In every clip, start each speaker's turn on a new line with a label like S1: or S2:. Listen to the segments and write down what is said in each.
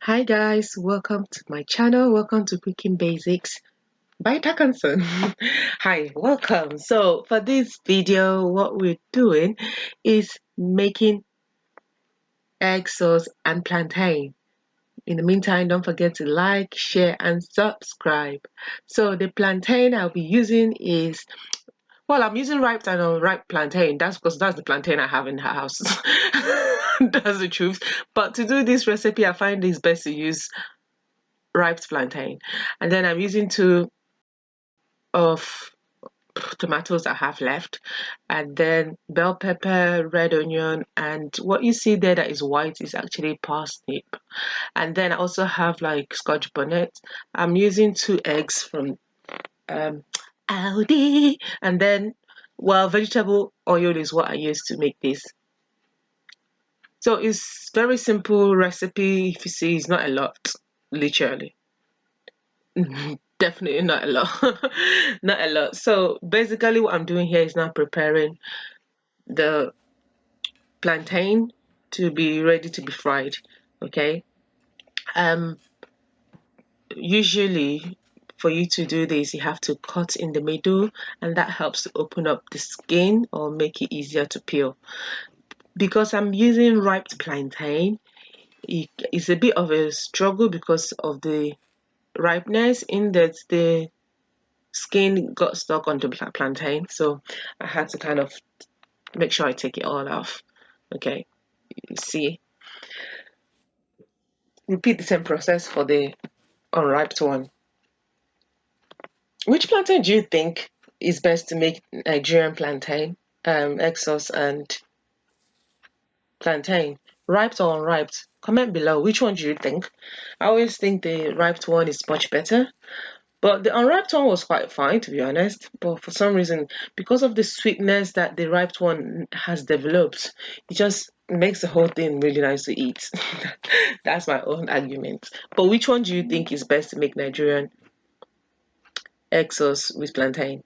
S1: Hi guys, welcome to my channel. Welcome to Cooking Basics by Takanson. Hi, welcome. So for this video, what we're doing is making egg sauce and plantain. In the meantime, don't forget to like, share and subscribe. So the plantain I'll be using is, well, I'm using ripe and unripe plantain. That's because that's the plantain I have in the house. That's the truth. But to do this recipe, I find it's best to use ripe plantain. And then I'm using 2 of tomatoes I have left, and then bell pepper, red onion, and what you see there that is white is actually parsnip. And then I also have like scotch bonnet. I'm using 2 eggs from um Aldi, and then, well, vegetable oil is what I use to make this. So it's very simple recipe. If you see, it's not a lot, literally. Definitely not a lot. Not a lot. So basically what I'm doing here is now preparing the plantain to be ready to be fried. Okay. Um Usually for you to do this, you have to cut in the middle, and that helps to open up the skin or make it easier to peel. Because I'm using ripe plantain, it's a bit of a struggle because of the ripeness in that the skin got stuck on the plantain, so I had to kind of make sure I take it all off. Okay, you see, repeat the same process for the unripe one. Which plantain do you think is best to make Nigerian plantain, egg sauce and plantain? Ripe or unripe? Comment below. Which one do you think? I always think the ripe one is much better. But the unripe one was quite fine, to be honest. But for some reason, because of the sweetness that the ripe one has developed, it just makes the whole thing really nice to eat. That's my own argument. But which one do you think is best to make Nigerian egg sauce with plantain?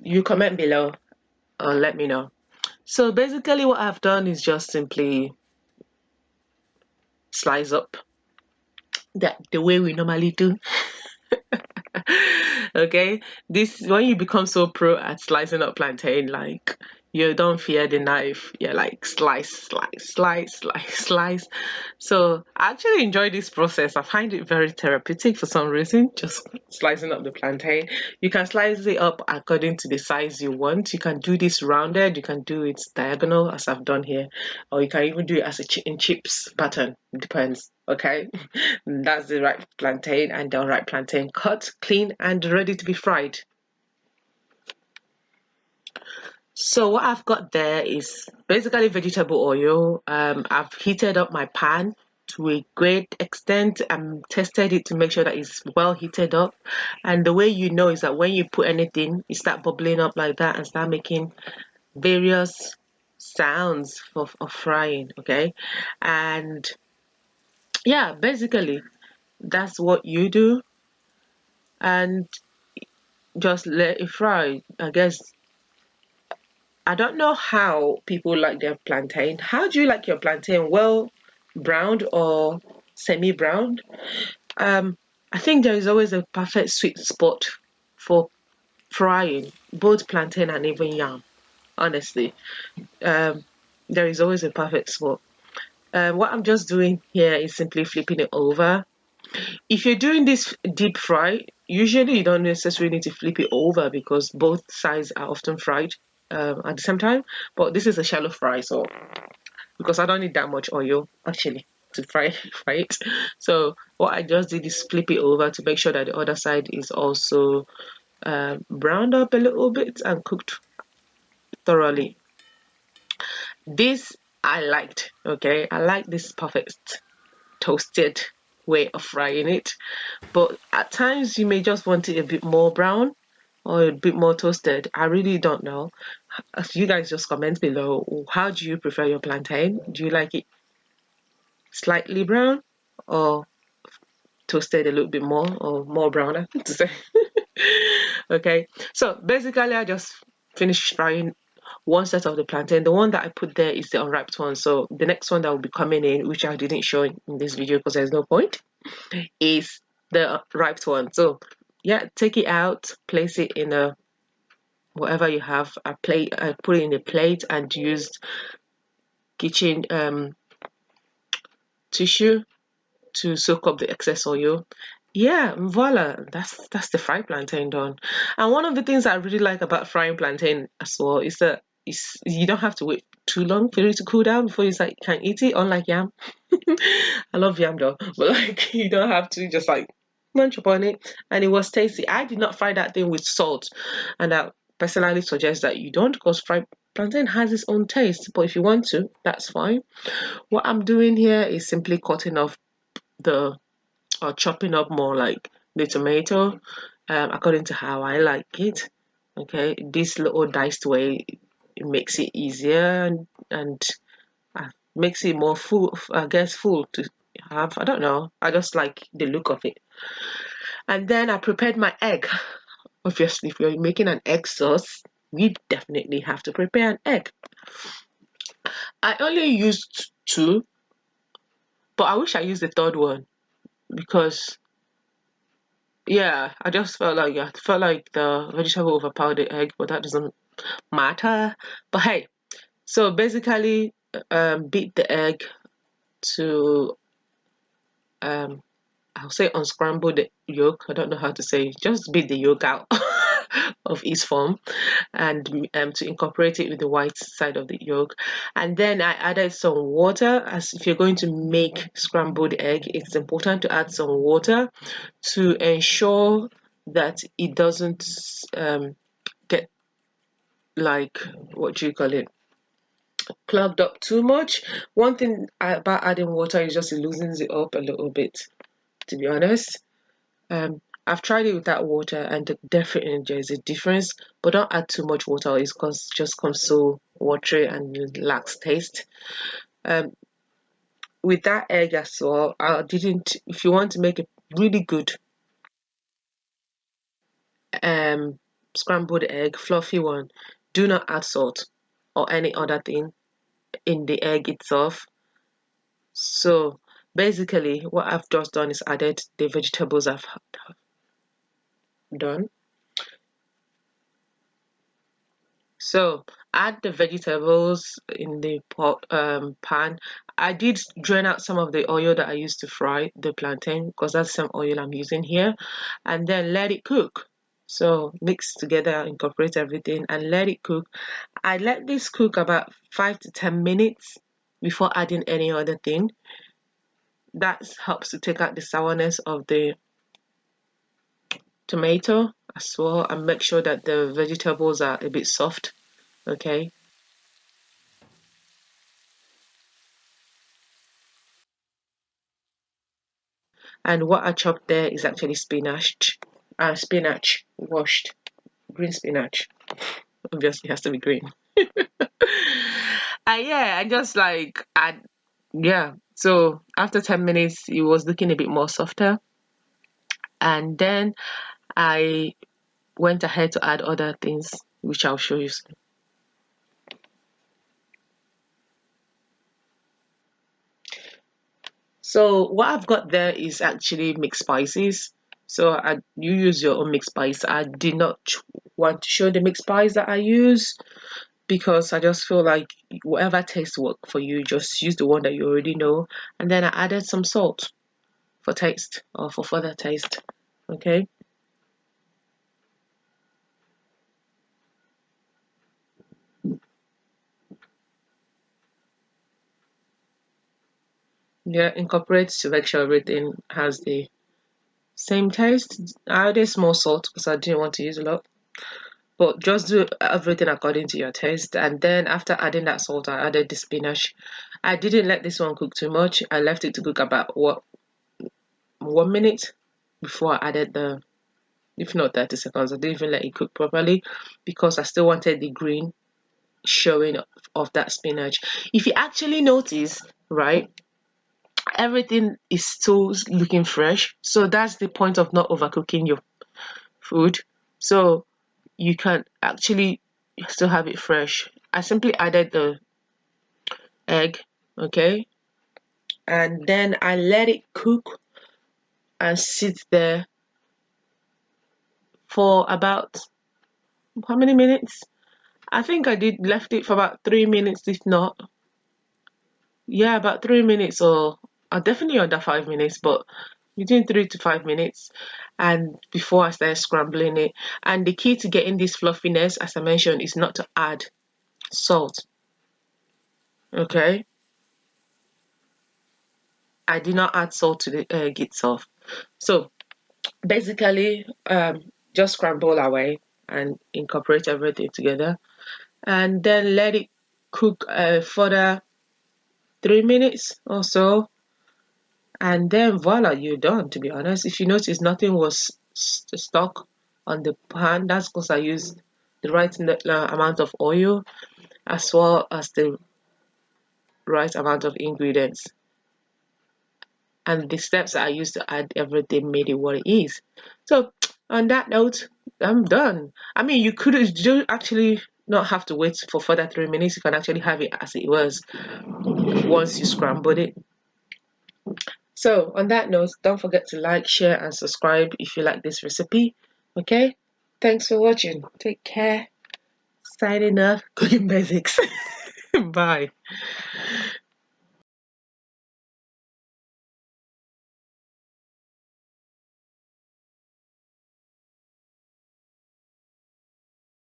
S1: You comment below or let me know. So basically what I've done is just simply slice up the way we normally do. Okay, this when you become so pro at slicing up plantain, like, you don't fear the knife. You're like slice, slice, slice, slice, slice. So I actually enjoy this process. I find it very therapeutic for some reason, just slicing up the plantain. You can slice it up according to the size you want. You can do this rounded, you can do it diagonal as I've done here, or you can even do it as a in chips pattern. It depends. Okay, that's the right plantain, and the right plantain cut, clean, and ready to be fried. So what I've got there is basically vegetable oil. I've heated up my pan to a great extent and tested it to make sure that it's well heated up. And the way you know is that when you put anything, it start bubbling up like that and start making various sounds of frying. Okay, and yeah, basically that's what you do, and just let it fry. I guess I don't know how people like their plantain. How do you like your plantain? Well browned or semi-browned? I think there is always a perfect sweet spot for frying both plantain and even yam. Honestly, um, there is always a perfect spot. What I'm just doing here is simply flipping it over. If you're doing this deep fry, usually you don't necessarily need to flip it over because both sides are often fried at the same time. But this is a shallow fry, so because I don't need that much oil actually to fry it. So what I just did is flip it over to make sure that the other side is also browned up a little bit and cooked thoroughly. This I liked. Okay, I like this perfect toasted way of frying it, but at times you may just want it a bit more brown or a bit more toasted. I really don't know. You guys just comment below. How do you prefer your plantain? Do you like it slightly brown or toasted a little bit more, or more brown, I think to say? Okay, so basically I just finished frying one set of the plantain. The one that I put there is the unripe one. So the next one that will be coming in, which I didn't show in this video because there's no point, is the ripe one. So yeah, take it out, place it in a whatever you have. I put it in a plate and used kitchen tissue to soak up the excess oil. Yeah, voila, that's the fried plantain done. And one of the things I really like about frying plantain as well is that you don't have to wait too long for it to cool down before you can eat it, unlike yam. I love yam though, but like you don't have to just like munch upon it. And it was tasty. I did not fry that thing with salt, and I personally suggest that you don't, because fried plantain has its own taste. But if you want to, that's fine. What I'm doing here is simply cutting off the or chopping up more like the tomato, according to how I like it. Okay, this little diced way, it makes it easier and makes it more full, I guess, full to have. I don't know, I just like the look of it. And then I prepared my egg. Obviously, if you're making an egg sauce, we definitely have to prepare an egg. I only used two, but I wish I used the third one because yeah, I just felt like the vegetable overpowered the egg, but that doesn't matter. But hey, so basically, beat the egg to I'll say unscramble the yolk. I don't know how to say. Just beat the yolk out of its form, and to incorporate it with the white side of the yolk. And then I added some water. As if you're going to make scrambled egg, it's important to add some water to ensure that it doesn't get like, what do you call it, clogged up too much. One thing about adding water is just it loosens it up a little bit, to be honest. I've tried it without water and definitely there's a difference, but don't add too much water, it's because it just comes so watery and lacks taste. With that egg as well, I didn't, if you want to make a really good scrambled egg, fluffy one, do not add salt or any other thing in the egg itself. So basically what I've just done is added the vegetables I've done. So add the vegetables in the pan. I did drain out some of the oil that I used to fry the plantain because that's some oil I'm using here, and then let it cook. So mix together, incorporate everything and let it cook. I let this cook about 5 to 10 minutes before adding any other thing. That helps to take out the sourness of the tomato as well and make sure that the vegetables are a bit soft. Okay. And what I chopped there is actually spinach washed, green spinach. Obviously, it has to be green. And yeah, I just like add, yeah. So after 10 minutes, it was looking a bit more softer, and then I went ahead to add other things, which I'll show you soon. So what I've got there is actually mixed spices. So you use your own mixed spice. I did not want to show the mixed spice that I use because I just feel like whatever tastes work for you, just use the one that you already know. And then I added some salt for taste or for further taste. Okay. Yeah, incorporate to make sure everything has the same taste. I added small salt because I didn't want to use a lot. But just do everything according to your taste. And then after adding that salt, I added the spinach. I didn't let this one cook too much. I left it to cook about 1 minute before I added the, if not 30 seconds. I didn't even let it cook properly because I still wanted the green showing of that spinach. If you actually notice, right, everything is still looking fresh. So that's the point of not overcooking your food. So you can actually still have it fresh. I simply added the egg, okay, and then I let it cook and sit there for about how many minutes? I think I did left it for about 3 minutes, if not. Yeah, about 3 minutes or definitely under 5 minutes, but between 3 to 5 minutes. And before I started scrambling it. And the key to getting this fluffiness, as I mentioned, is not to add salt. Okay. I did not add salt to the egg itself. So basically, just scramble away and incorporate everything together, and then let it cook further 3 minutes or so, and then voila, you're done. To be honest, if you notice nothing was stuck on the pan, that's because I used the right amount of oil as well as the right amount of ingredients, and the steps I used to add everything made it what it is. So on that note, I'm done. I mean, you could do actually not have to wait for further 3 minutes. You can actually have it as it was once you scrambled it. So on that note, don't forget to like, share, and subscribe if you like this recipe. Okay? Thanks for watching. Take care. Signing off. Cooking basics. Bye.